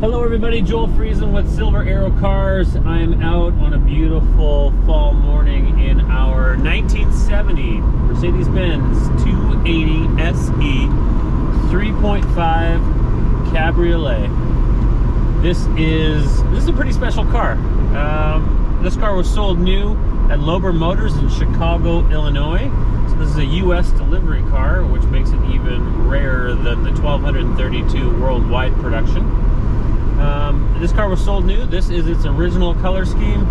Hello everybody, Joel Friesen with Silver Arrow Cars. I'm out on a beautiful fall morning in our 1970 Mercedes-Benz 280 SE 3.5 Cabriolet. This is a pretty special car. This car was sold new at Lober Motors in Chicago, Illinois. So this is a U.S. delivery car, which makes it even rarer than the 1,232 worldwide production. This car was sold new. This is its original color scheme.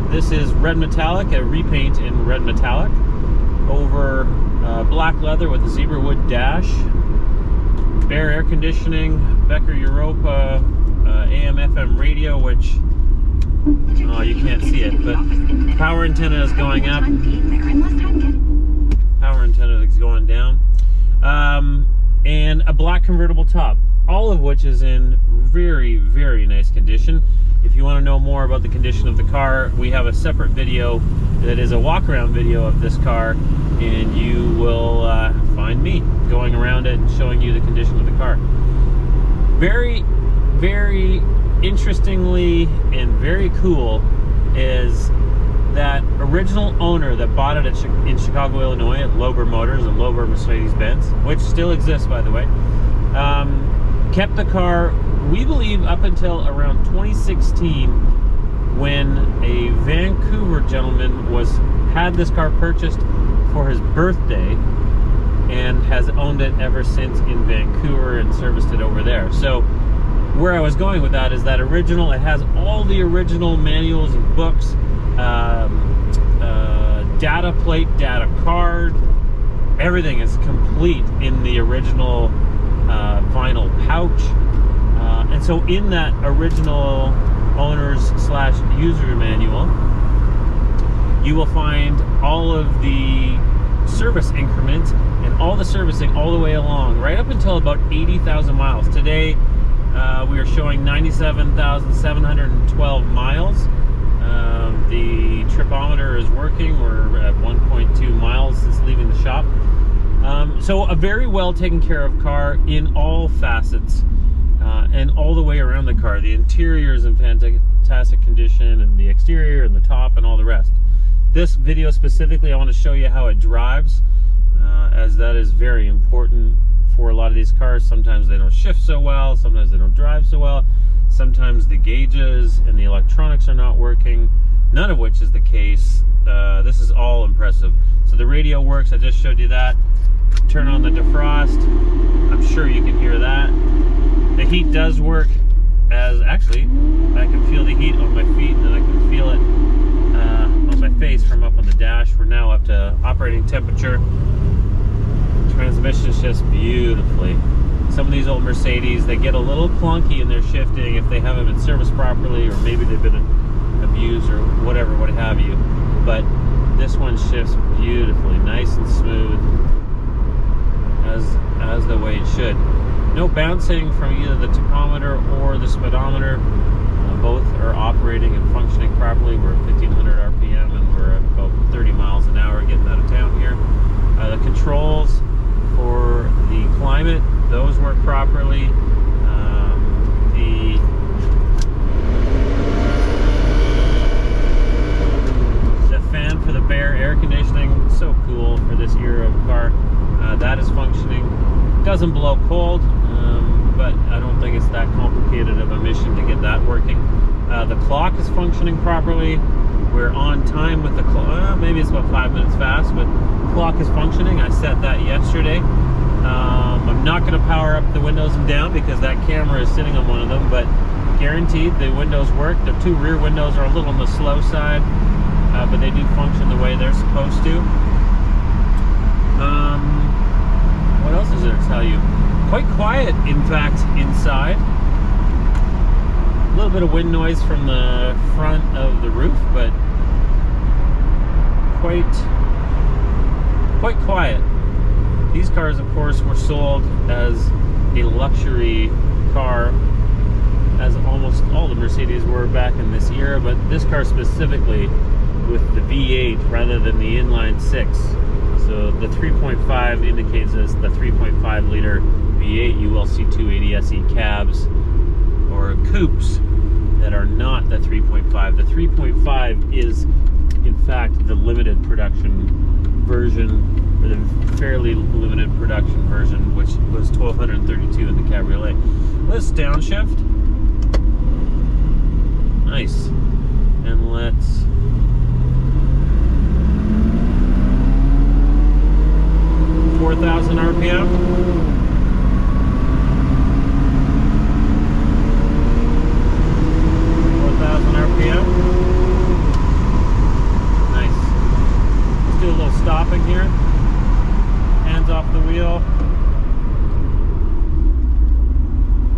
This is red metallic, a repaint in red metallic over black leather with a zebra wood dash, bare air conditioning, Becker Europa, AM FM radio, which you can't see it, but power antenna is going up, power antenna is going down, and a black convertible top, all of which is in very, very nice condition. If you want to know more about the condition of the car, we have a separate video that is a walk-around video of this car, and you will find me going around it and showing you the condition of the car. Very, very interestingly and very cool is that original owner that bought it in Chicago, Illinois at Lober Motors and Lober Mercedes-Benz, which still exists, by the way, kept the car, we believe, up until around 2016, when a Vancouver gentleman had this car purchased for his birthday and has owned it ever since in Vancouver and serviced it over there. So where I was going with that is that original, it has all the original manuals and books, data plate, data card, everything is complete in the original vinyl pouch. And so in that original owner's / user manual, you will find all of the service increments and all the servicing all the way along, right up until about 80,000 miles. Today, we are showing 97,712 miles. The tripometer is working. We're at 1.2 miles since leaving the shop. So a very well taken care of car in all facets and all the way around the car. The interior is in fantastic condition, and the exterior and the top and all the rest. This video specifically, I want to show you how it drives, as that is very important for a lot of these cars. Sometimes they don't shift so well, sometimes they don't drive so well, sometimes the gauges and the electronics are not working, none of which is the case. This is all impressive. So the radio works, I just showed you that. Turn on the defrost, I'm sure you can hear that. The heat does work, as actually I can feel the heat on my feet, and I can feel it on my face from up on the dash. We're now up to operating temperature. Transmission shifts beautifully. Some of these old Mercedes, they get a little clunky in their shifting if they haven't been serviced properly, or maybe they've been abused or whatever, what have you. But this one shifts beautifully, nice and smooth, as the way it should. No bouncing from either the tachometer or the speedometer. Both are operating and functioning properly. We're at 1,500 RPM and we're at about 30 miles an hour getting out of town here. The controls for the climate, those work properly. The fan for the bare air conditioning, so cool for this era of car. That is functioning. Doesn't blow cold, but I don't think it's that complicated of a mission to get that working. The clock is functioning properly. We're on time with the clock. Maybe it's about 5 minutes fast, but the clock is functioning. I set that yesterday. I'm not going to power up the windows and down because that camera is sitting on one of them, but guaranteed the windows work. The two rear windows are a little on the slow side, but they do function the way they're supposed to. What else is there to tell you? Quite quiet, in fact, inside. A little bit of wind noise from the front of the roof, but quite quiet. These cars, of course, were sold as a luxury car, as almost all the Mercedes were back in this era, but this car specifically with the V8 rather than the inline 6. So the 3.5 indicates as the 3.5 liter V8. You will see 280 SE cabs or coupes that are not the 3.5. The 3.5 is, in fact, the limited production version, or the fairly limited production version, which was 1,232 in the Cabriolet. Let's downshift. Nice. And let's $4,000 RPM. RPM. Nice. Let's do a little stopping here. Hands off the wheel.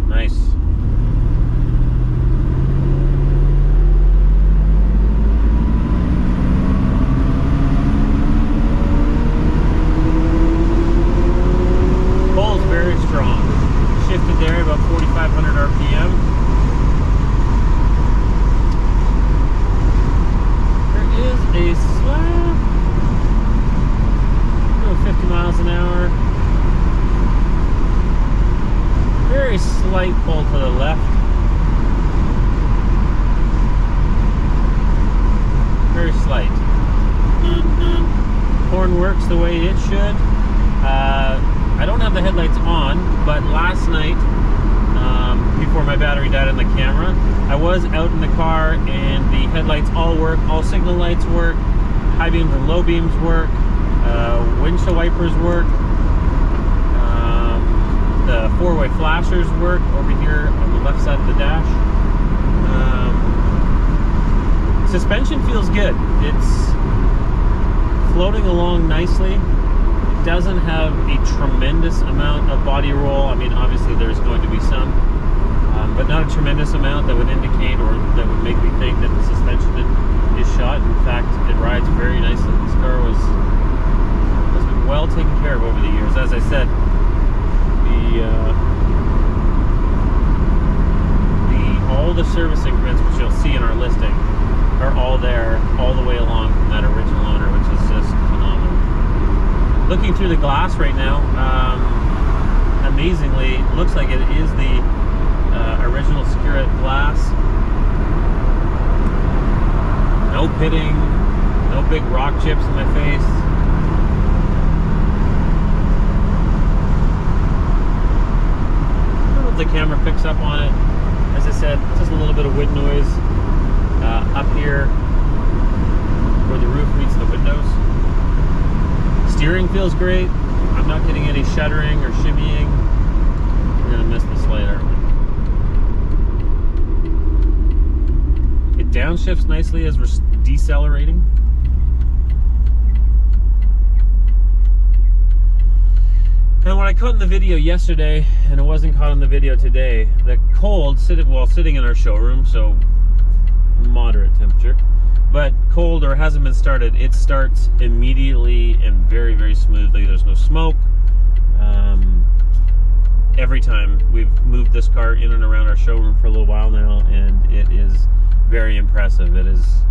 Nice. Pull's very strong. Shifted there about 4,500 RPM. A slab, 50 miles an hour. Very slight pull to the left. Very slight. Horn works the way it should. I don't have the headlights on, but last night, before my battery died on the camera, I was out in the car and the headlights all work, all signal lights work, high beams and low beams work, windshield wipers work, the four-way flashers work over here on the left side of the dash. Suspension feels good. It's floating along nicely. It doesn't have a tremendous amount of body roll. I mean, obviously there's going to be some, but not a tremendous amount that would indicate or that would make me think that the suspension is shot. In fact, it rides very nicely. This car has been well taken care of over the years. As I said, all the service increments, which you'll see in our listing, are all there, all the way along from that original owner, which is just phenomenal. Looking through the glass right now, amazingly, it looks like it is the original Cabriolet glass. No pitting, no big rock chips in my face. I don't know if the camera picks up on it. As I said, just a little bit of wind noise up here where the roof meets the windows. Steering feels great. I'm not getting any shuddering or shimmying. We're gonna miss the slide, aren't we? It downshifts nicely as we're decelerating. And when I caught in the video yesterday, and it wasn't caught in the video today, the cold, sitting in our showroom, so moderate temperature, but cold or hasn't been started, it starts immediately and very, very smoothly. There's no smoke. Every time we've moved this car in and around our showroom for a little while now, and it is very impressive. It is.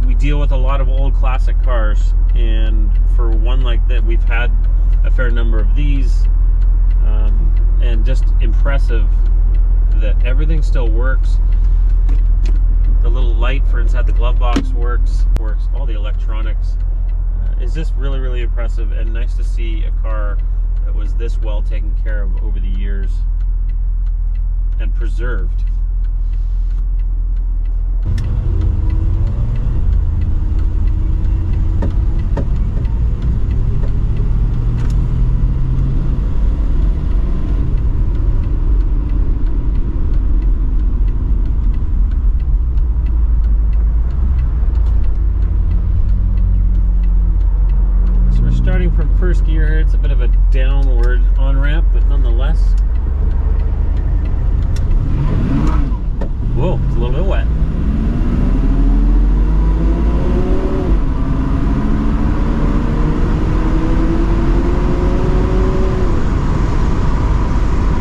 We deal with a lot of old classic cars, and for one like that, we've had a fair number of these, and just impressive that everything still works. The little light for inside the glove box works. All the electronics. Is just really, really impressive, and nice to see a car that was this well taken care of over the years and preserved. From first gear here, it's a bit of a downward on-ramp, but nonetheless. Whoa, it's a little bit wet.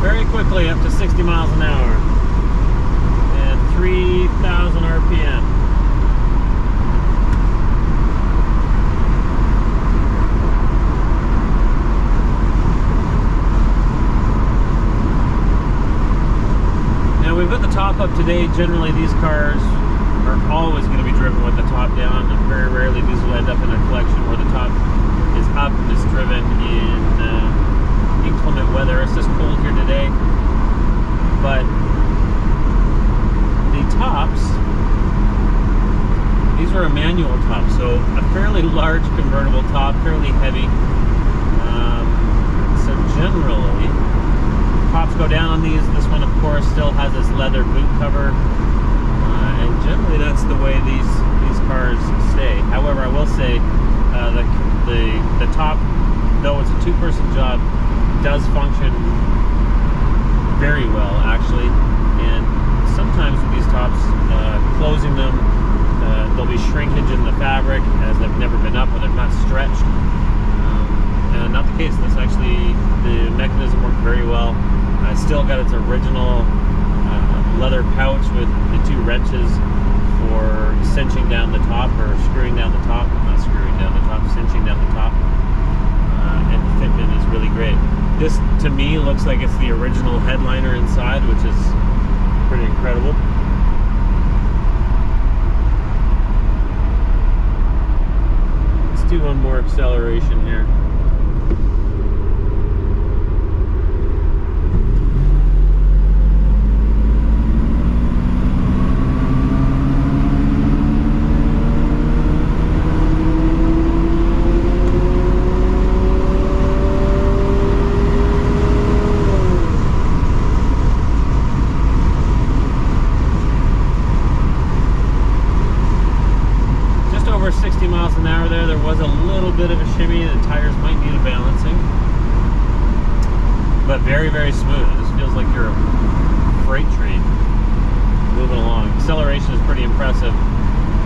Very quickly up to 60 miles an hour and 3,000 RPM. top up today. Generally, these cars are always going to be driven with the top down, and very rarely these will end up in a collection where the top is up and is driven in inclement weather. It's just cold here today, but the tops, these are a manual top, so a fairly large convertible top, fairly heavy. So generally, tops go down on these. This one, of course, still has this leather boot cover, and generally that's the way these cars stay. However, I will say the top, though it's a two-person job, does function very well, actually. And sometimes with these tops, closing them, there'll be shrinkage in the fabric as they've never been up or they're not stretched. Not the case. This actually, the mechanism worked very well. It's still got its original leather pouch with the two wrenches for cinching down the top or screwing down the top. Not screwing down the top, cinching down the top. And the fitment is really great. This, to me, looks like it's the original headliner inside, which is pretty incredible. Let's do one more acceleration here. Over 60 miles an hour there. There was a little bit of a shimmy. The tires might need a balancing, but very, very smooth. This feels like you're a freight train moving along. Acceleration is pretty impressive.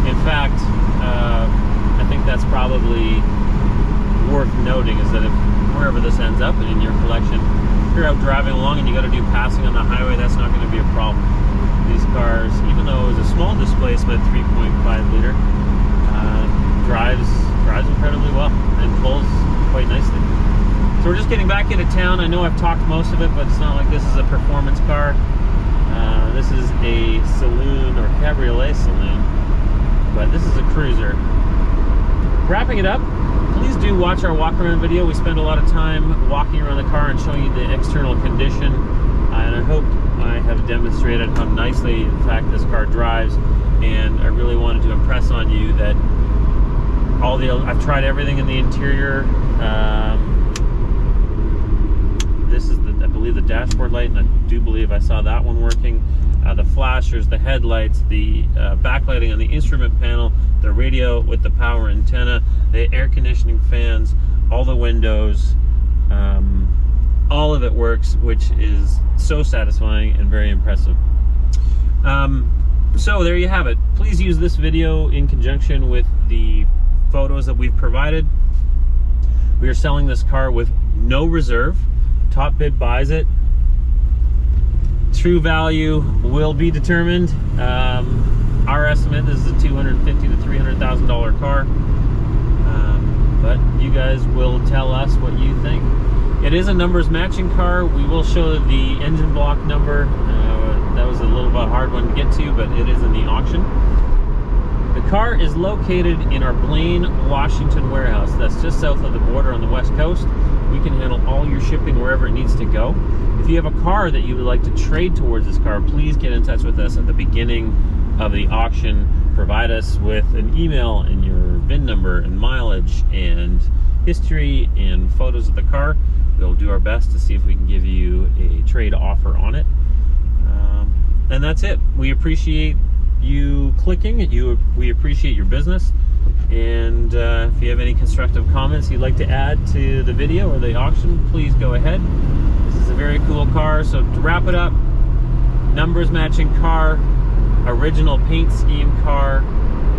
In fact, I think that's probably worth noting, is that if wherever this ends up and in your collection, if you're out driving along and you got to do passing on the highway, that's not going to be a problem. These cars, even though it was a small displacement, 3.5 liter, drives incredibly well and pulls quite nicely. So we're just getting back into town. I know I've talked most of it, but it's not like this is a performance car. This is a saloon or cabriolet saloon, but this is a cruiser. Wrapping it up, please do watch our walk around video. We spend a lot of time walking around the car and showing you the external condition, and I hope I have demonstrated how nicely, in fact, this car drives. And I really wanted to impress on you that I've tried everything in the interior. This is I believe the dashboard light, and I do believe I saw that one working. The flashers, the headlights, the backlighting on the instrument panel, the radio with the power antenna, the air conditioning fans, all the windows, all of it works, which is so satisfying and very impressive. So there you have it. Please use this video in conjunction with the photos that we've provided. We are selling this car with no reserve. Top bid buys it. True value will be determined. Our estimate, this is a $250,000 to $300,000 car. But you guys will tell us what you think. It is a numbers matching car. We will show the engine block number. That was a little bit hard one to get to, but it is in the auction. The car is located in our Blaine, Washington warehouse. That's just south of the border on the west coast. We can handle all your shipping wherever it needs to go. If you have a car that you would like to trade towards this car, please get in touch with us at the beginning of the auction. Provide us with an email and your VIN number and mileage and history and photos of the car. We'll do our best to see if we can give you a trade offer on it. And that's it. We appreciate you clicking. We appreciate your business. And if you have any constructive comments you'd like to add to the video or the auction, please go ahead. This is a very cool car. So to wrap it up, numbers matching car, original paint scheme car,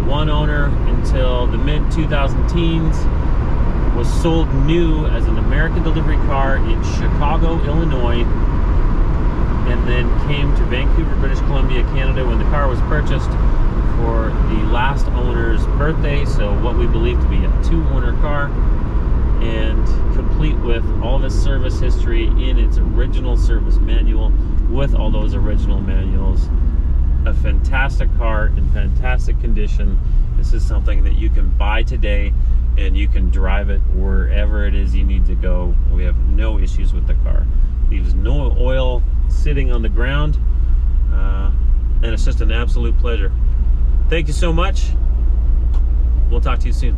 one owner until the mid-2010s, was sold new as an American delivery car in Chicago, Illinois, and then came to Vancouver, British Columbia, Canada when the car was purchased for the last owner's birthday. So what we believe to be a two-owner car, and complete with all of its service history in its original service manual with all those original manuals. a fantastic car in fantastic condition. This is something that you can buy today and you can drive it wherever it is you need to go. We have no issues with the car. Leaves no oil sitting on the ground, and it's just an absolute pleasure. Thank you so much. We'll talk to you soon.